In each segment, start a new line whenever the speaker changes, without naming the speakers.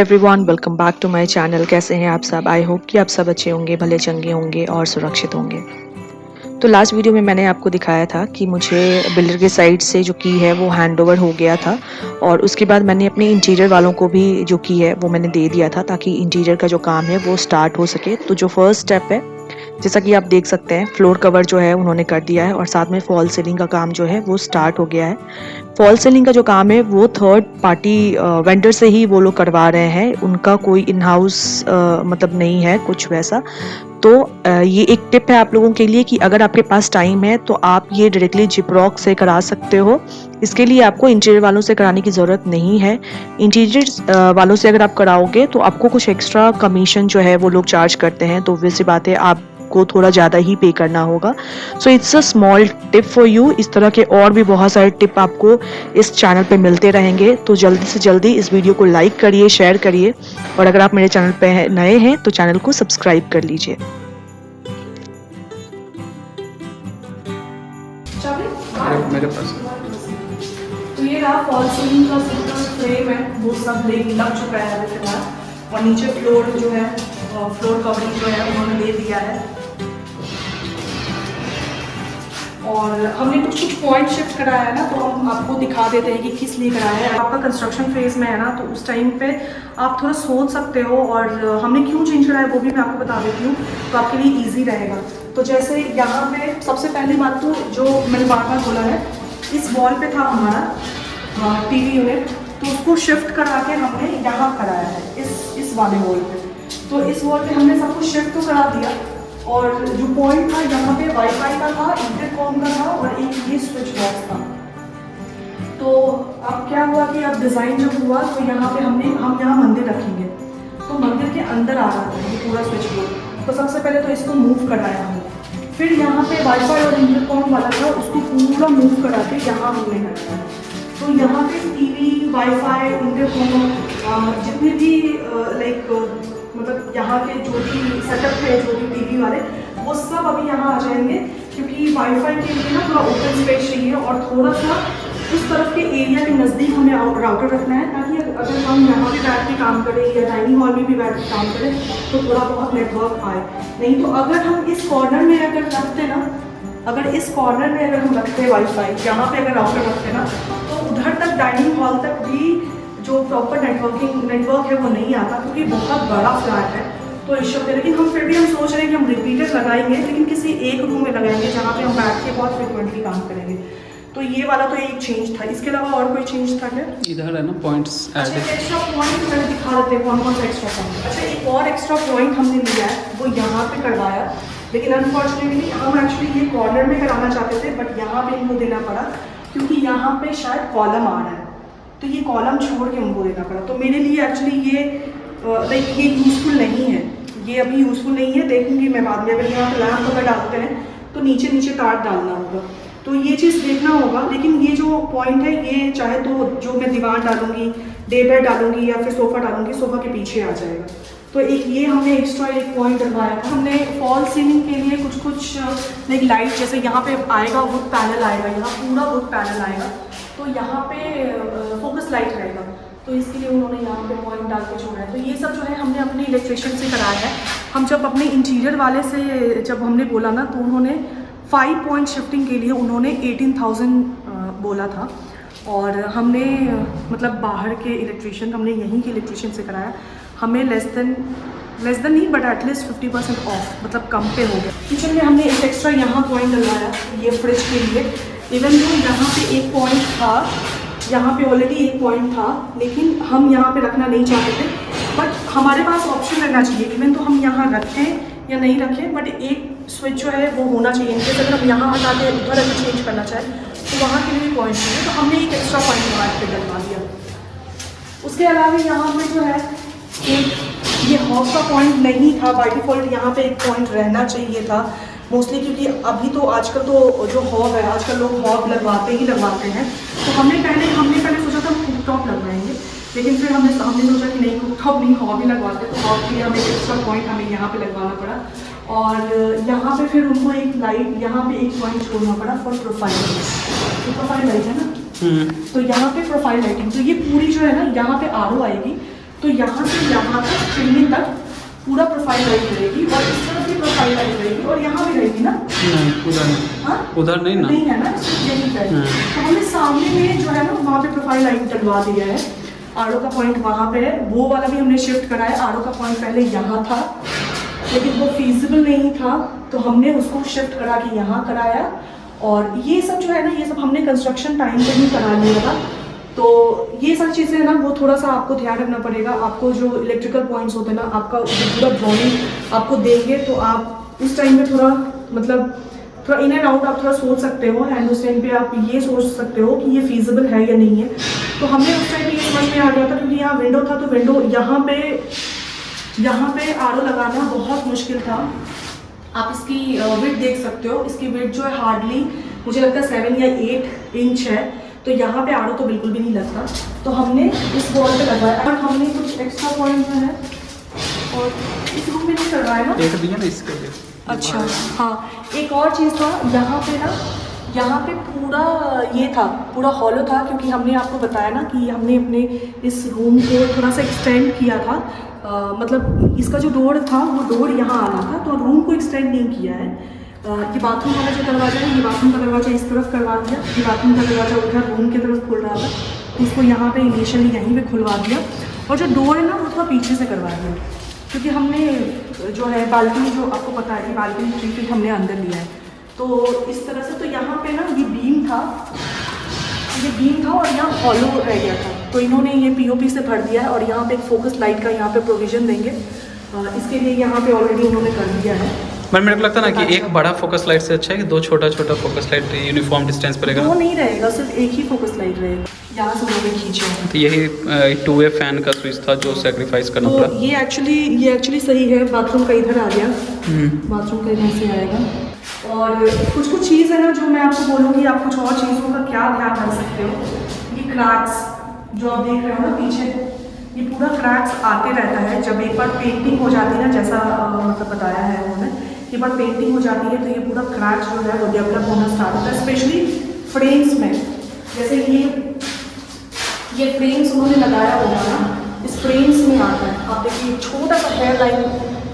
Everyone, welcome back to my channel. कैसे हैं आप सब? आई होप कि आप सब अच्छे होंगे, भले चंगे होंगे और सुरक्षित होंगे। तो लास्ट वीडियो में मैंने आपको दिखाया था कि मुझे बिल्डर के साइड से जो की है वो हैंड ओवर हो गया था और उसके बाद मैंने अपने इंटीरियर वालों को भी जो की है वो मैंने दे दिया था ताकि इंटीरियर का जो काम है वो स्टार्ट हो सके। तो जो फर्स्ट स्टेप है, जैसा कि आप देख सकते हैं, फ्लोर कवर जो है उन्होंने कर दिया है और साथ में फॉल सीलिंग का काम जो है वो स्टार्ट हो गया है। फॉल सीलिंग का जो काम है वो थर्ड पार्टी वेंडर से ही वो लोग करवा रहे हैं, उनका कोई इन हाउस मतलब नहीं है कुछ वैसा। तो ये एक टिप है आप लोगों के लिए कि अगर आपके पास टाइम है तो आप ये डायरेक्टली जिपरॉक से करा सकते हो। इसके लिए आपको इंटीरियर वालों से कराने की ज़रूरत नहीं है। इंटीरियर वालों से अगर आप कराओगे तो आपको कुछ एक्स्ट्रा कमीशन जो है वो लोग चार्ज करते हैं, तो वैसी बात है आपको थोड़ा ज़्यादा ही पे करना होगा। So it's a small tip for you. इस तरह के और भी बहुत सारे टिप आपको इस चैनल पे मिलते रहेंगे, तो जल्दी से जल्दी इस वीडियो को लाइक करिए, शेयर करिए और अगर आप मेरे चैनल पे नए हैं तो चैनल को सब्सक्राइब कर लीजिए।
मेरे पास
तो ये रहा फॉल सीलिंग का सिंपल फ्रेम है, वो सब लग चुका है अभी फिलहाल। और नीचे फ्लोर जो है, फ्लोर कवरिंग जो है उन्होंने दे दिया है। और हमने कुछ पॉइंट शिफ्ट कराया है ना, तो हम आपको दिखा देते हैं कि किस लिए कराया है। आपका कंस्ट्रक्शन फेज में है ना, तो उस टाइम पे आप थोड़ा सोच सकते हो और हमने क्यों चेंज कराया वो भी मैं आपको बता देती हूँ, तो आपके लिए ईजी रहेगा। तो जैसे यहाँ पे सबसे पहली बात तो जो मैंने बार बार बोला है, इस वॉल पे था हमारा टीवी यूनिट, तो उसको शिफ्ट करा के हमने यहाँ कराया है इस वाले वॉल पे। तो इस वॉल पे हमने सब कुछ शिफ्ट तो करा दिया और जो पॉइंट था यहाँ पे वाईफाई का था, इंटरकॉम का था और एक ये स्विच बॉक्स था। तो अब क्या हुआ कि अब डिज़ाइन जब हुआ तो यहाँ पे हम यहाँ मंदिर रखेंगे, तो मंदिर के अंदर आ रहा था ये पूरा स्विच बोर्ड। तो सबसे पहले तो इसको मूव कराया हमने, फिर यहाँ पे वाईफाई और इंटरकॉम वाला था उसको पूरा मूव करा के यहाँ हमने लगाया। तो यहाँ पे टीवी, वाईफाई, इंटरकॉम जितने भी लाइक मतलब यहाँ के जो भी सेटअप है, जो भी टीवी वाले, वो सब अभी यहाँ आ जाएंगे, क्योंकि वाईफाई के लिए ना थोड़ा ओपन स्पेस चाहिए और थोड़ा सा उस तरफ के एरिया के नज़दीक हमें राउटर रखना है, ताकि अगर हम यहाँ पे बैठ के काम करें या डाइनिंग हॉल में भी बैठ के काम करें तो थोड़ा बहुत नेटवर्क आए। नहीं तो अगर हम इस कॉर्नर में अगर रखते ना, अगर इस कॉर्नर में अगर हम रखते वाईफाई, यहाँ पे अगर राउटर रखते ना, तो उधर तक डाइनिंग हॉल तक भी जो प्रॉपर नेटवर्क है वो नहीं आता, क्योंकि बहुत बड़ा फ्लैट है तो इश्यू होता है। लेकिन हम फिर भी हम सोच रहे हैं कि हम रिपीटर लगाएंगे, लेकिन किसी एक रूम में लगाएंगे जहाँ पे हम बैठ के बहुत फ्रिक्वेंटली काम करेंगे। तो ये वाला तो एक चेंज था। इसके अलावा और कोई चेंज था क्या?
इधर है ना पॉइंट्स
अच्छा, एक्स्ट्रा पॉइंट मैंने दिखा देते हैं कौन कौन सा एक्स्ट्रा पॉइंट। अच्छा, एक और एक्स्ट्रा पॉइंट हमने लिया है, वो यहाँ पे करवाया, लेकिन अनफॉर्चुनेटली हम एक्चुअली ये कॉर्नर में कराना चाहते थे, बट यहाँ पे इनको देना पड़ा क्योंकि यहाँ पे शायद कॉलम आ रहा है, तो ये कॉलम छोड़ के उनको देना पड़ा। तो मेरे लिए एक्चुअली ये लाइक ये यूज़फुल नहीं है, ये अभी यूज़फुल नहीं है। देखूंगी मैं बाद में, अगर यहाँ पे लैंप अगर डालते हैं तो नीचे नीचे तार डालना होगा, तो ये चीज़ देखना होगा। लेकिन ये जो पॉइंट है, ये चाहे तो जो मैं दीवार डालूंगी, डे बेड डालूंगी या फिर सोफ़ा डालूंगी, सोफ़ा के पीछे आ जाएगा। तो एक ये हमने एक्स्ट्रा एक पॉइंट डलवाया था। हमने फॉल सीलिंग के लिए कुछ लाइक लाइट, जैसे यहाँ पे आएगा वुड पैनल आएगा, यहाँ पूरा वुड पैनल आएगा, तो यहाँ पे फोकस लाइट रहेगा, तो इसके लिए उन्होंने यहाँ पे पॉइंट डाल के छोड़ा है। तो ये सब जो है हमने अपने इलेक्ट्रिशियन से कराया है। हम जब अपने इंटीरियर वाले से जब हमने बोला ना, तो उन्होंने 5 पॉइंट शिफ्टिंग के लिए उन्होंने 18,000 बोला था, और हमने मतलब बाहर के इलेक्ट्रिशियन, हमने यहीं के इलेक्ट्रिशियन से कराया। हमें लेस देन नहीं, बट एटलीस्ट 50% ऑफ, मतलब कम पे हो गया। किचन में हमने एक एक्स्ट्रा यहाँ पॉइंट डलवाया, ये फ्रिज के लिए। इवन तो यहाँ पे एक पॉइंट था, यहाँ पे ऑलरेडी एक पॉइंट था, लेकिन हम यहाँ पे रखना नहीं चाहते थे, बट हमारे पास ऑप्शन रहना चाहिए। इवन तो हम यहाँ रखें या नहीं रखें, बट एक स्विच जो है वो होना चाहिए। इनके अगर हम यहाँ हटा के उधर अगर चेंज करना चाहें तो वहाँ के लिए भी पॉइंट चाहिए, तो हमने एक एक्स्ट्रा पॉइंट वहाँ पे डलवा दिया। उसके अलावा यहाँ पे जो है एक ये हॉब का पॉइंट नहीं था, बाय डिफॉल्ट यहाँ पे एक पॉइंट रहना चाहिए था मोस्टली, क्योंकि अभी तो आजकल तो जो हॉब है, आजकल लोग हॉब लगवाते हैं। तो हमने पहले सोचा था कुक टॉप लगवाएंगे, लेकिन फिर हमने सोचा कि नहीं, कुक टॉप नहीं, हॉब ही लगवाते। तो हॉब के लिए हमें एक्स्ट्रा पॉइंट हमें यहाँ पे लगवाना पड़ा, और यहाँ पे फिर उनको एक लाइट, यहाँ पे एक पॉइंट छोड़ना पड़ा फॉर प्रोफाइल। तो प्रोफाइल लाइट है ना, तो यहाँ पे प्रोफाइल लाइटिंग, तो ये पूरी जो है ना, यहाँ पे आरओ आएगी, तो यहाँ से यहाँ तक चिमनी तक पूरा प्रोफाइल लाइन रहेगी और इस तरफ भी प्रोफाइल लाइन रहेगी और यहाँ भी रहेगी ना?
नहीं उधर नहीं।
हाँ
उधर नहीं ना,
नहीं है ना, यहीं पे। तो हमने सामने में जो है ना वहाँ पे प्रोफाइल लाइन डलवा दिया है। आड़ो का पॉइंट वहाँ पे है, वो वाला भी हमने शिफ्ट करा है। आड़ो का पॉइंट पहले यहाँ था लेकिन वो फीजिबल नहीं था तो हमने उसको शिफ्ट करा के यहाँ कराया। और ये सब जो है ना, ये सब हमने कंस्ट्रक्शन टाइम पे ही करा लिया था। तो ये सारी चीज़ें ना वो थोड़ा सा आपको ध्यान रखना पड़ेगा। आपको जो इलेक्ट्रिकल पॉइंट्स होते हैं ना, आपका जो पूरा ड्राइंग आपको देंगे तो आप उस टाइम पे थोड़ा मतलब थोड़ा इन एंड आउट आप थोड़ा सोच सकते हो एंड उस टाइम पे आप ये सोच सकते हो कि ये फीजिबल है या नहीं है। तो हमने उस टाइम पे ये समझ में आ गया था क्योंकि यहाँ विंडो था तो विंडो यहाँ पे आरओ लगाना बहुत मुश्किल था। आप इसकी विड्थ देख सकते हो, इसकी विड्थ जो है हार्डली मुझे लगता है 7 या 8 इंच है। तो यहाँ पे आड़ो तो बिल्कुल भी नहीं लगता। तो हमने इस वॉल पे लगवाया और हमने कुछ एक्स्ट्रा पॉइंट जो है और इस रूम में नहीं करवाया ना,
एक दिया ना इसके लिए।
अच्छा हाँ, एक और चीज़ था यहाँ पे ना, यहाँ पे पूरा ये था, पूरा हॉलो था क्योंकि हमने आपको बताया ना कि हमने अपने इस रूम को थोड़ा सा एक्सटेंड किया था। मतलब इसका जो डोर था वो डोर यहाँ आना था तो रूम को एक्सटेंड नहीं किया है। ये बाथरूम वाला जो दरवाज़ा है, ये बाथरूम का दरवाज़ा इस तरफ करवा दिया, ये बाथरूम का दरवाज़ा उधर रूम की तरफ खुल रहा था तो उसको यहाँ पे इनिशियली यहीं पे खुलवा दिया। और जो डोर है ना वो थोड़ा पीछे से करवा दिया क्योंकि हमने जो है बालकनी, जो आपको पता है कि बालकनी 3 फीट हमने अंदर लिया है तो इस तरह से। तो यहाँ पे ना ये बीम था और यहाँ हॉलो रह गया था तो इन्होंने ये पीओपी से भर दिया है और यहाँ पे एक फोकस लाइट का यहाँ पे प्रोविज़न देंगे। इसके लिए यहाँ पे ऑलरेडी उन्होंने कर दिया है।
पर मेरे को लगता है ना कि एक बड़ा फोकस लाइट से अच्छा है कि 2 छोटा फोकस लाइट यूनिफॉर्म डिस्टेंस पर रहेगा।
वो नहीं रहेगा, सिर्फ एक ही फोकस लाइट रहेगा। यहाँ से उन्होंने खींचा है।
तो यही 2 वे फैन का स्विच था जो सेक्रीफाइस करना
तो
पड़ा।
ये एक्चुअली सही है। बाथरूम का इधर आ गया, बाथरूम का इधर से आएगा। और कुछ चीज़ है ना जो मैं आपको बोलूँगी, आप कुछ और चीज़ों का क्या ध्यान रख सकते हो। ये क्रैक्स जो आप देख रहे हो ना पीछे, ये पूरा क्रैक्स आते रहता है जब एक बार पेंटिंग हो जाती है ना, जैसा मतलब बताया है उन्होंने, एक बार पेंटिंग हो जाती है तो ये पूरा क्रैक्स जो है वो डेवलप होना स्टार्ट होता है, स्पेशली फ्रेम्स में। जैसे ये फ्रेम्स उन्होंने लगाया होगा ना, इस फ्रेम्स में आता है। आप देखिए छोटा सा हेयर लाइन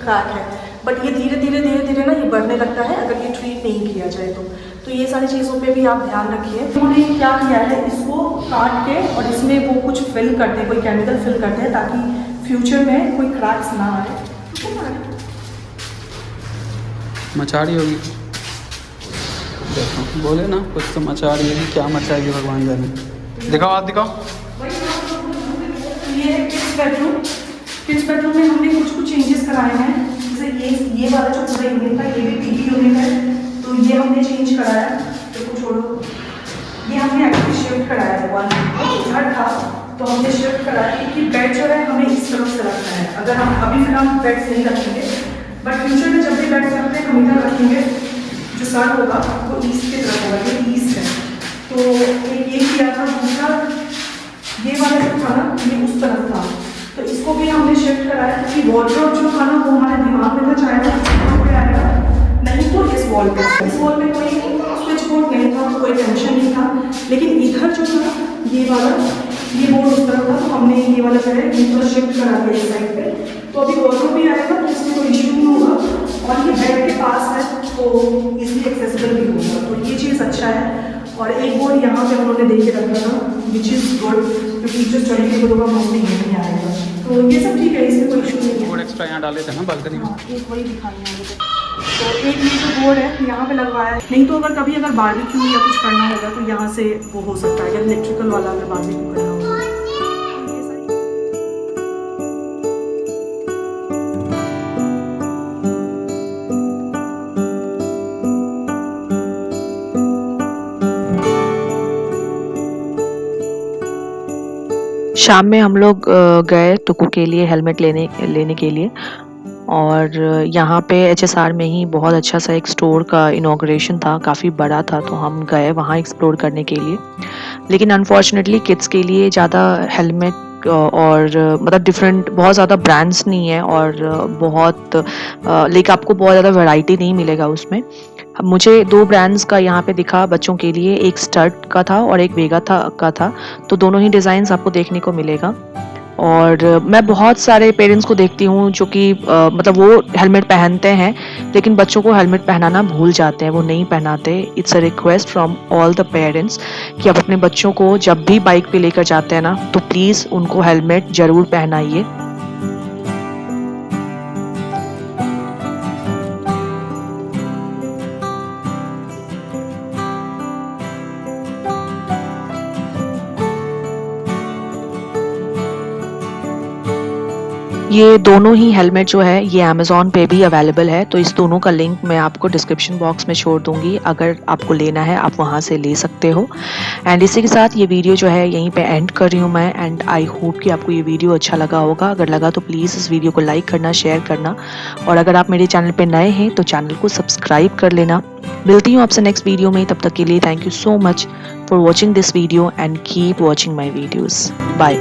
क्रैक है बट ये धीरे धीरे ना ये बढ़ने लगता है अगर ये ट्रीट नहीं किया जाए तो ये सारी चीज़ों पे भी आप ध्यान रखिए। उन्होंने क्या किया है, इसको काट के और इसमें वो कुछ फिल करते हैं, कोई केमिकल फिल करते हैं ताकि फ्यूचर में कोई क्रैक्स ना आए।
मचाड़ी होगी, देखो बोले ना कुछ तो मचाड़ी होगी, क्या मचाएगी भगवान जाने। दिखाओ, आप दिखाओ।
ये किड्स बेडरूम में हमने कुछ चेंजेस कराए हैं। जैसे ये वाला जो पूरा यूनिट था ये भी टीवी यूनिट है तो ये हमने चेंज कराया। देखो छोड़ो, ये हमने एक्चुअली शिफ्ट कराया है। उधर था तो हमने शिफ्ट कराया क्योंकि बेड जो है हमें इस तरफ से रखना है। अगर हम अभी फिर हम बेड्स नहीं रखेंगे बट फ्यूचर में जब भी बेड्स रखते हैं हम इधर रखेंगे। जो सर होगा वो ईस्ट की तरफ होगा, ये ईस्ट है तो एक ये किया था। दूसरा ये वाला जो था ना ये उस तरफ था तो इसको भी हमने शिफ्ट कराया क्योंकि वार्डरोब जो था ना वो हमारे दिमाग में था चाहे वो इस वॉल पे आएगा नहीं तो इस वॉल पे कोई स्विच बोर्ड नहीं था, कोई टेंशन नहीं था। लेकिन इधर जो था ये बोर्ड उस तरफ था तो हमने ये वाला जो है थोड़ा शिफ्ट करा दिया इस साइड पे। तो अभी वार्डरोब भी आएगा तो इसमें कोई इशू नहीं होगा और ये बेड के पास है तो इजीली एक्सेसिबल भी होगा तो ये चीज़ अच्छा है। और एक बोर्ड यहाँ पे उन्होंने दे के रखा था विच इज़ गुड क्योंकि जो स्टडी टेबल होगा मोस्टली नहीं आएगा तो ये सब ठीक है, इसमें कोई इशू नहीं है।
बोर्ड एक्स्ट्रा यहाँ डाले थे ना बालकनी में।
हाँ, एक वही दिखानी है मुझे। तो एक ये जो बोर्ड है यहाँ पे लगवाया है, नहीं तो अगर कभी बारबेक्यू या कुछ करना होगा तो यहाँ से वो हो सकता है, या इलेक्ट्रिकल वाला अगर बारबेक्यू करना होगा।
शाम में हम लोग गए टुकू के लिए हेलमेट लेने के लिए और यहाँ पे HSR में ही बहुत अच्छा सा एक स्टोर का इनॉग्रेशन था, काफ़ी बड़ा था तो हम गए वहाँ एक्सप्लोर करने के लिए। लेकिन अनफॉर्चुनेटली किड्स के लिए ज़्यादा हेलमेट और मतलब डिफरेंट बहुत ज़्यादा ब्रांड्स नहीं है और बहुत लेकिन आपको बहुत ज़्यादा वैरायटी नहीं मिलेगा उसमें। मुझे 2 ब्रांड्स का यहाँ पे दिखा बच्चों के लिए, एक स्टड का था और एक वेगा का था तो दोनों ही डिज़ाइंस आपको देखने को मिलेगा। और मैं बहुत सारे पेरेंट्स को देखती हूँ जो कि मतलब वो हेलमेट पहनते हैं लेकिन बच्चों को हेलमेट पहनाना भूल जाते हैं, वो नहीं पहनाते। It's a request from all the parents कि आप अपने बच्चों को जब भी बाइक पे लेकर जाते हैं ना तो प्लीज़ उनको हेलमेट ज़रूर पहनाइए। ये दोनों ही हेलमेट जो है ये अमेज़न पे भी अवेलेबल है, तो इस दोनों का लिंक मैं आपको डिस्क्रिप्शन बॉक्स में छोड़ दूँगी। अगर आपको लेना है आप वहाँ से ले सकते हो। एंड इसी के साथ ये वीडियो जो है यहीं पे एंड कर रही हूँ मैं। एंड आई होप कि आपको ये वीडियो अच्छा लगा होगा। अगर लगा तो प्लीज़ इस वीडियो को लाइक करना, शेयर करना और अगर आप मेरे चैनल पे नए हैं तो चैनल को सब्सक्राइब कर लेना। मिलती हूँ आपसे नेक्स्ट वीडियो में, तब तक के लिए thank you so much for watching this video and keep watching my videos. Bye.